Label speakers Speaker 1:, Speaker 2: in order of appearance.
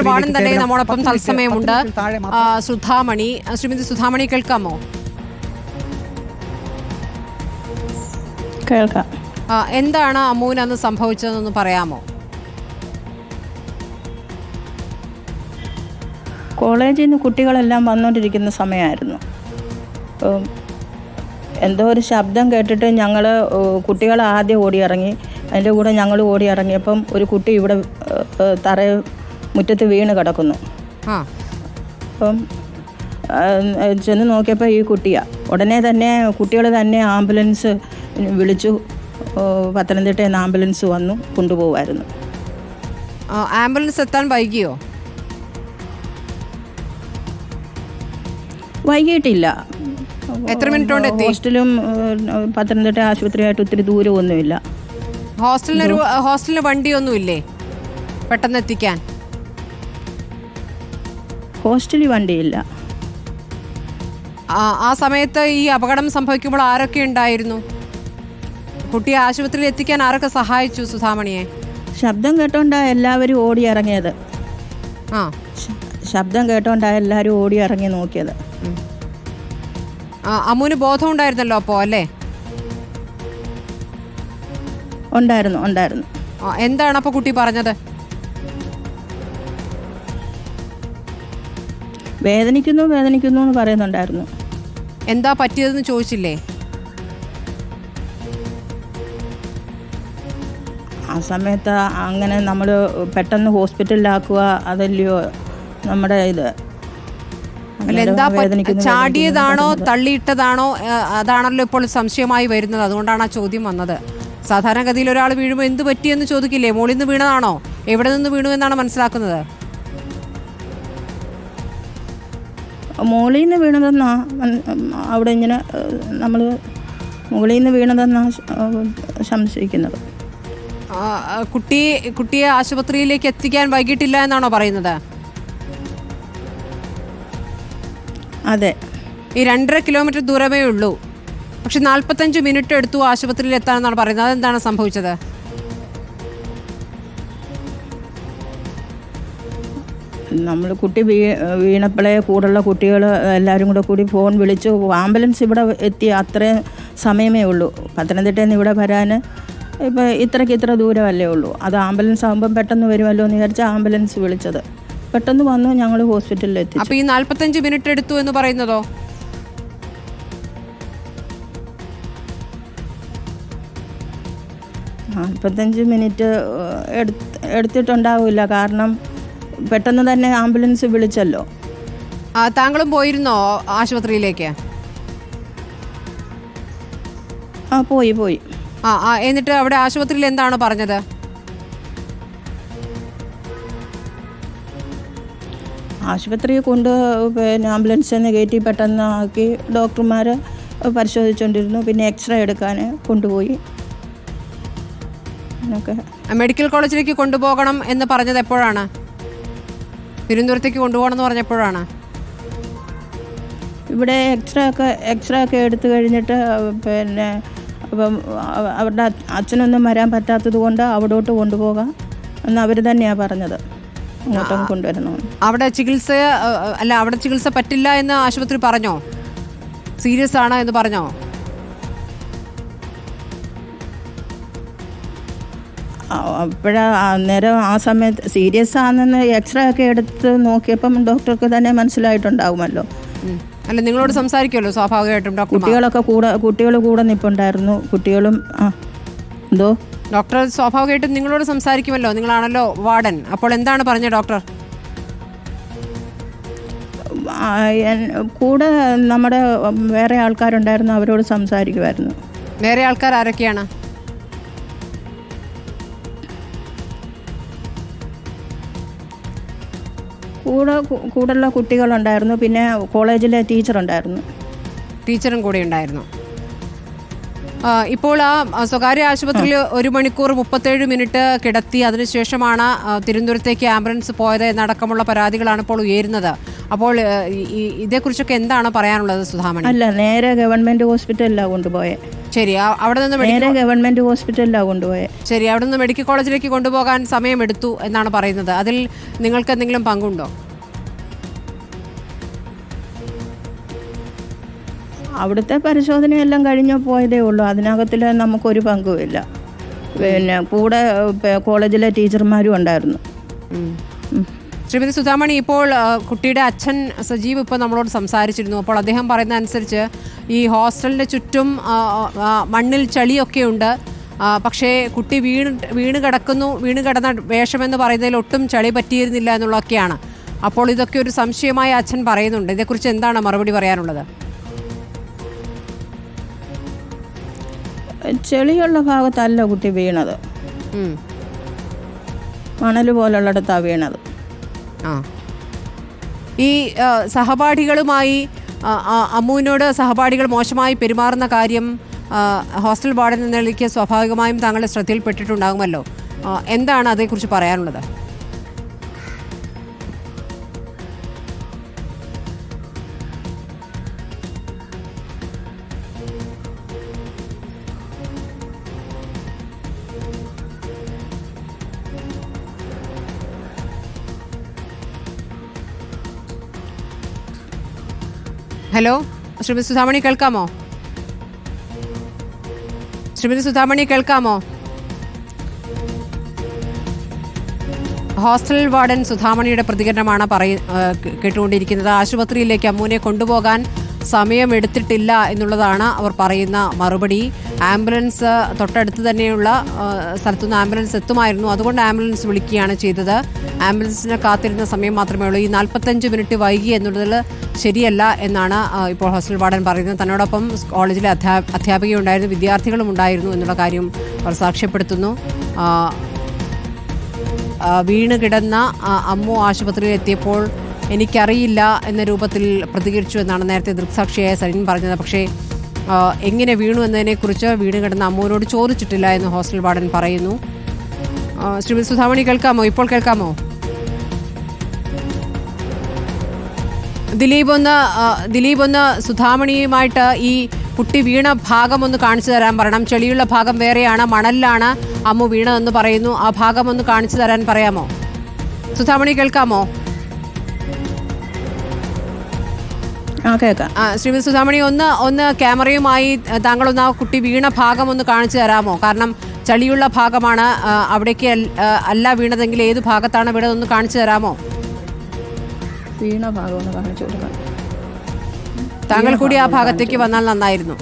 Speaker 1: Warden തന്നെ നമ്മോടൊപ്പം തത്സമയമുണ്ട്. സുധാമണി, ശ്രീമതി സുധാമണി കേൾക്കാമോ?
Speaker 2: കേൾക്കാം.
Speaker 1: എന്താണ് അമ്മുവിന് അന്ന് സംഭവിച്ചതെന്നൊന്ന് പറയാമോ?
Speaker 2: കോളേജിൽ നിന്ന് കുട്ടികളെല്ലാം വന്നുകൊണ്ടിരിക്കുന്ന സമയമായിരുന്നു. എന്തോ ഒരു ശബ്ദം കേട്ടിട്ട് ഞങ്ങൾ കുട്ടികൾ ആദ്യം ഓടിയിറങ്ങി. അതിൻ്റെ കൂടെ ഞങ്ങൾ ഓടിയിറങ്ങിയപ്പം ഒരു കുട്ടി ഇവിടെ മുറ്റത്ത് വീണ് കിടക്കുന്നു. അപ്പം ചെന്ന് നോക്കിയപ്പോൾ ഈ കുട്ടിയാണ്. ഉടനെ തന്നെ കുട്ടികൾ തന്നെ ആംബുലൻസ് വിളിച്ചു. പത്തനംതിട്ടയിൽ നിന്ന് ആംബുലൻസ് വന്നു കൊണ്ടുപോകുമായിരുന്നു.
Speaker 1: ആംബുലൻസ് എത്താൻ വൈകിയോ?
Speaker 2: വൈകിട്ടില്ല.
Speaker 1: എത്ര മിനിറ്റ് കൊണ്ട് എത്തി?
Speaker 2: ഹോസ്റ്റലും പത്തനംതിട്ട ആശുപത്രിയായിട്ട് ഒത്തിരി ദൂരമൊന്നുമില്ല.
Speaker 1: ഹോസ്റ്റലിന് വണ്ടിയൊന്നുമില്ലേ പെട്ടെന്ന് എത്തിക്കാൻ?
Speaker 2: ഹോസ്റ്റലിൽ വണ്ടിയില്ല.
Speaker 1: ആ സമയത്ത് ഈ അപകടം സംഭവിക്കുമ്പോൾ ആരൊക്കെ ഉണ്ടായിരുന്നു? കുട്ടിയെ ആശുപത്രിയിൽ എത്തിക്കാൻ ആരൊക്കെ സഹായിച്ചു സുധാമണിയെ?
Speaker 2: ശബ്ദം കേട്ടോണ്ടാണ് എല്ലാവരും ഓടി ഇറങ്ങിയത്. ശബ്ദം കേട്ടോണ്ടാണ് എല്ലാവരും ഓടി ഇറങ്ങി നോക്കിയത്.
Speaker 1: അമ്മുവിന് ബോധം ഉണ്ടായിരുന്നല്ലോ അപ്പോ, അല്ലേ?
Speaker 2: ഉണ്ടായിരുന്നു.
Speaker 1: എന്താണ് അപ്പൊ കുട്ടി പറഞ്ഞത്?
Speaker 2: വേദനിക്കുന്നു എന്ന് പറയുന്നുണ്ടായിരുന്നു.
Speaker 1: എന്താ പറ്റിയതെന്ന് ചോദിച്ചില്ലേ?
Speaker 2: ആ സമയത്ത് അങ്ങനെ നമ്മൾ പെട്ടെന്ന് ഹോസ്പിറ്റലിലാക്കുക അതല്ലയോ നമ്മുടെ ഇത്.
Speaker 1: എന്താ ചാടിയതാണോ തള്ളിയിട്ടതാണോ അതാണല്ലോ ഇപ്പോൾ സംശയമായി വരുന്നത്. അതുകൊണ്ടാണ് ആ ചോദ്യം വന്നത്. സാധാരണഗതിയിൽ ഒരാൾ വീഴുമ്പോൾ എന്ത് പറ്റിയെന്ന് ചോദിക്കില്ലേ? മുകളിൽ നിന്ന് വീണതാണോ, എവിടെ നിന്ന് വീണു എന്നാണ് മനസ്സിലാക്കുന്നത്.
Speaker 2: മുകളിൽ നിന്ന് വീണതെന്നാ അവിടെ ഇങ്ങനെ നമ്മൾ മുകളിൽ നിന്ന് വീണതെന്നാ സംശയിക്കുന്നത്.
Speaker 1: കുട്ടിയെ ആശുപത്രിയിലേക്ക് എത്തിക്കാൻ വൈകിട്ടില്ല എന്നാണോ പറയുന്നത്?
Speaker 2: അതെ.
Speaker 1: ഈ 2.5 കിലോമീറ്റർ ദൂരമേ ഉള്ളൂ, പക്ഷെ 45 മിനിറ്റ് എടുത്തു ആശുപത്രിയിൽ എത്താനെന്നാണ് പറയുന്നത്. അതെന്താണ് സംഭവിച്ചത്?
Speaker 2: നമ്മൾ കുട്ടി വീണപ്പോഴേ കൂടുള്ള കുട്ടികൾ എല്ലാവരും കൂടി ഫോൺ വിളിച്ചു. ആംബുലൻസ് ഇവിടെ എത്തി. അത്രയും സമയമേ ഉള്ളൂ. പത്തനംതിട്ടയിൽ നിന്ന് ഇവിടെ വരാൻ ഇപ്പോൾ ഇത്ര ദൂരമല്ലേ ഉള്ളൂ. അത് ആംബുലൻസ് ആകുമ്പം പെട്ടെന്ന് വരുമല്ലോ എന്ന് വിചാരിച്ച ആംബുലൻസ് വിളിച്ചത്. പെട്ടെന്ന് വന്നു, ഞങ്ങൾ ഹോസ്പിറ്റലിൽ എത്തി.
Speaker 1: അപ്പോൾ ഈ 45 മിനിറ്റ് എടുത്തു എന്ന് പറയുന്നതോ?
Speaker 2: മിനിറ്റ് എടുത്തിട്ടുണ്ടാവില്ല. കാരണം പെട്ടെന്ന് തന്നെ ആംബുലൻസ് വിളിച്ചല്ലോ.
Speaker 1: താങ്കളും പോയിരുന്നോ ആശുപത്രിയിലേക്ക്?
Speaker 2: പോയി.
Speaker 1: എന്നിട്ട് അവിടെ ആശുപത്രിയിൽ എന്താണ് പറഞ്ഞത്?
Speaker 2: ആശുപത്രിയിൽ കൊണ്ട് പിന്നെ ആംബുലൻസിൽ കയറ്റി പെട്ടെന്ന് ആക്കി. ഡോക്ടർമാർ പരിശോധിച്ചുകൊണ്ടിരുന്നു. പിന്നെ എക്സ്റേ എടുക്കാൻ കൊണ്ടുപോയി.
Speaker 1: മെഡിക്കൽ കോളേജിലേക്ക് കൊണ്ടുപോകണം എന്ന് പറഞ്ഞത് എപ്പോഴാണ്? തിരുവനന്തപുരത്തേക്ക് കൊണ്ടുപോകണം എന്ന് പറഞ്ഞപ്പോഴാണ്?
Speaker 2: ഇവിടെ എക്സ്റേ ഒക്കെ എടുത്തു കഴിഞ്ഞിട്ട് പിന്നെ അപ്പം അവരുടെ അച്ഛനൊന്നും വരാൻ പറ്റാത്തത് കൊണ്ട് അവിടോട്ട് കൊണ്ടുപോകാം എന്ന് അവർ തന്നെയാണ് പറഞ്ഞത്. അങ്ങോട്ടും കൊണ്ടുവരണം.
Speaker 1: അവിടെ ചികിത്സ പറ്റില്ല എന്ന് ആശുപത്രി പറഞ്ഞോ? സീരിയസ് ആണ് എന്ന് പറഞ്ഞോ?
Speaker 2: അന്നേരം ആ സമയത്ത് സീരിയസ് ആണെന്ന് എക്സ്റേ ഒക്കെ എടുത്ത് നോക്കിയപ്പം ഡോക്ടർക്ക് തന്നെ മനസ്സിലായിട്ടുണ്ടാവുമല്ലോ.
Speaker 1: അല്ല, നിങ്ങളോട് സംസാരിക്കുമല്ലോ സ്വാഭാവികമായിട്ടും.
Speaker 2: കുട്ടികൾ കൂടെ നിൽപ്പുണ്ടായിരുന്നു. കുട്ടികളും എന്തോ
Speaker 1: ഡോക്ടർ സ്വാഭാവികമായിട്ടും നിങ്ങളോട് സംസാരിക്കുമല്ലോ, നിങ്ങളാണല്ലോ വാർഡൻ. അപ്പോൾ എന്താണ് പറഞ്ഞത് ഡോക്ടർ?
Speaker 2: കൂടെ നമ്മുടെ വേറെ ആൾക്കാരുണ്ടായിരുന്നു, അവരോട് സംസാരിക്കുമായിരുന്നു.
Speaker 1: വേറെ ആൾക്കാർ ആരൊക്കെയാണ്?
Speaker 2: കൂടുള്ള കുട്ടികളുണ്ടായിരുന്നു. പിന്നെ കോളേജിലെ ടീച്ചറും
Speaker 1: കൂടെ ഉണ്ടായിരുന്നു. ഇപ്പോൾ ആ സ്വകാര്യ ആശുപത്രിയിൽ 1 മണിക്കൂർ 37 മിനിറ്റ് കിടത്തി. അതിനുശേഷമാണ് തിരുവനന്തപുരത്തേക്ക് ആംബുലൻസ് പോയത് എന്നടക്കമുള്ള പരാതികളാണ് ഇപ്പോൾ ഉയരുന്നത്. അപ്പോൾ ഇതേക്കുറിച്ചൊക്കെ എന്താണ് പറയാനുള്ളത് സുധാമണി?
Speaker 2: അല്ല, നേരെ ഗവൺമെൻറ് ഹോസ്പിറ്റലിലാണ് കൊണ്ടുപോയത്.
Speaker 1: ശരി, അവിടെ നിന്ന്
Speaker 2: നേരെ ഗവൺമെൻറ് ഹോസ്പിറ്റലിലാണ് കൊണ്ടുപോയത്.
Speaker 1: ശരി, അവിടെ നിന്ന് മെഡിക്കൽ കോളേജിലേക്ക് കൊണ്ടുപോകാൻ സമയമെടുത്തു എന്നാണ് പറയുന്നത്. അതിൽ നിങ്ങൾക്ക് എന്തെങ്കിലും പങ്കുണ്ടോ?
Speaker 2: അവിടുത്തെ പരിശോധനയെല്ലാം കഴിഞ്ഞ് പോയതേ ഉള്ളൂ. അതിനകത്തിൽ നമുക്കൊരു പങ്കുമില്ല. പിന്നെ കൂടെ കോളേജിലെ ടീച്ചർമാരും ഉണ്ടായിരുന്നു.
Speaker 1: ശ്രീമതി സുധാമണി, ഇപ്പോൾ കുട്ടിയുടെ അച്ഛൻ സജീവ് ഇപ്പോൾ നമ്മളോട് സംസാരിച്ചിരുന്നു. അപ്പോൾ അദ്ദേഹം പറയുന്ന അനുസരിച്ച് ഈ ഹോസ്റ്റലിൻ്റെ ചുറ്റും മണ്ണിൽ ചളിയൊക്കെ ഉണ്ട്. പക്ഷേ കുട്ടി വീണ് കിടന്ന വേഷമെന്ന് പറയുന്നതിൽ ഒട്ടും ചളി പറ്റിയിരുന്നില്ല എന്നുള്ളതൊക്കെയാണ്. അപ്പോൾ ഇതൊക്കെ ഒരു സംശയമായി അച്ഛൻ പറയുന്നുണ്ട്. ഇതേക്കുറിച്ച് എന്താണ് മറുപടി പറയാനുള്ളത്?
Speaker 2: ചെളിയുള്ള ഭാഗത്തല്ല കുട്ടി വീണത്, മണൽ പോലുള്ളിടത്താണ് വീണത്.
Speaker 1: ഈ സഹപാഠികളുമായി അമ്മുവിനോട് സഹപാഠികൾ മോശമായി പെരുമാറുന്ന കാര്യം ഹോസ്റ്റൽ വാർഡൻ എന്ന നിലയ്ക്ക് സ്വാഭാവികമായും താങ്കളുടെ ശ്രദ്ധയിൽപ്പെട്ടിട്ടുണ്ടാകുമല്ലോ. എന്താണ് അതേക്കുറിച്ച് പറയാനുള്ളത്? ഹലോ, ശ്രീമതി സുധാമണി കേൾക്കാമോ? ശ്രീമതി സുധാമണി കേൾക്കാമോ? ഹോസ്റ്റൽ വാർഡൻ സുധാമണിയുടെ പ്രതികരണമാണ് കേട്ടുകൊണ്ടിരിക്കുന്നത്. ആശുപത്രിയിലേക്ക് അമ്മുവിനെ കൊണ്ടുപോകാൻ സമയമെടുത്തിട്ടില്ല എന്നുള്ളതാണ് അവർ പറയുന്ന മറുപടി. ആംബുലൻസ് തൊട്ടടുത്ത് തന്നെയുള്ള സ്ഥലത്തുനിന്ന് ആംബുലൻസ് എത്തുമായിരുന്നു. അതുകൊണ്ട് ആംബുലൻസ് വിളിക്കുകയാണ് ചെയ്തത്. ആംബുലൻസിന് കാത്തിരുന്ന സമയം മാത്രമേ ഉള്ളൂ. ഈ 45 മിനിറ്റ് വൈകി എന്നുള്ളതിൽ ശരിയല്ല എന്നാണ് ഇപ്പോൾ ഹോസ്റ്റൽ വാർഡൻ പറയുന്നത്. തന്നോടൊപ്പം കോളേജിലെ അധ്യാപികയുണ്ടായിരുന്നു, വിദ്യാർത്ഥികളും ഉണ്ടായിരുന്നു എന്നുള്ള കാര്യം അവർ സാക്ഷ്യപ്പെടുത്തുന്നു. വീണ് കിടന്ന അമ്മു ആശുപത്രിയിൽ എത്തിയപ്പോൾ എനിക്കറിയില്ല എന്ന രൂപത്തിൽ പ്രതികരിച്ചു എന്നാണ് നേരത്തെ ദൃക്സാക്ഷിയായ സരിൻ പറഞ്ഞത്. പക്ഷേ എങ്ങനെ വീണു എന്നതിനെക്കുറിച്ച് വീണ് കിടന്ന അമ്മുവിനോട് ചോദിച്ചിട്ടില്ല എന്ന് ഹോസ്റ്റൽ വാർഡൻ പറയുന്നു. ശ്രീമതി സുധാമണി കേൾക്കാമോ? ഇപ്പോൾ കേൾക്കാമോ? ദിലീപ് ഒന്ന് സുധാമണിയുമായിട്ട് ഈ കുട്ടി വീണ ഭാഗം ഒന്ന് കാണിച്ചു തരാൻ പറയണം. ചെളിയുള്ള ഭാഗം വേറെയാണ്, മണലിലാണ് അമ്മു വീണതെന്ന് പറയുന്നു. ആ ഭാഗം ഒന്ന് കാണിച്ചു തരാൻ പറയാമോ? സുധാമണി കേൾക്കാമോ? ശ്രീമതി സുധാമണി, ഒന്ന് ക്യാമറയുമായി താങ്കളൊന്ന് ആ കുട്ടി വീണ ഭാഗം ഒന്ന് കാണിച്ചു തരാമോ? കാരണം ചളിയുള്ള ഭാഗമാണ്, അവിടേക്ക് അല്ല വീണതെങ്കിൽ ഏത് ഭാഗത്താണ് വീണതെന്ന് കാണിച്ചു തരാമോ?
Speaker 2: വീണ ഭാഗം ഒന്ന് കാണിച്ചു കൊടുക്കാം.
Speaker 1: താങ്കൾ കൂടി ആ ഭാഗത്തേക്ക് വന്നാൽ നന്നായിരുന്നു.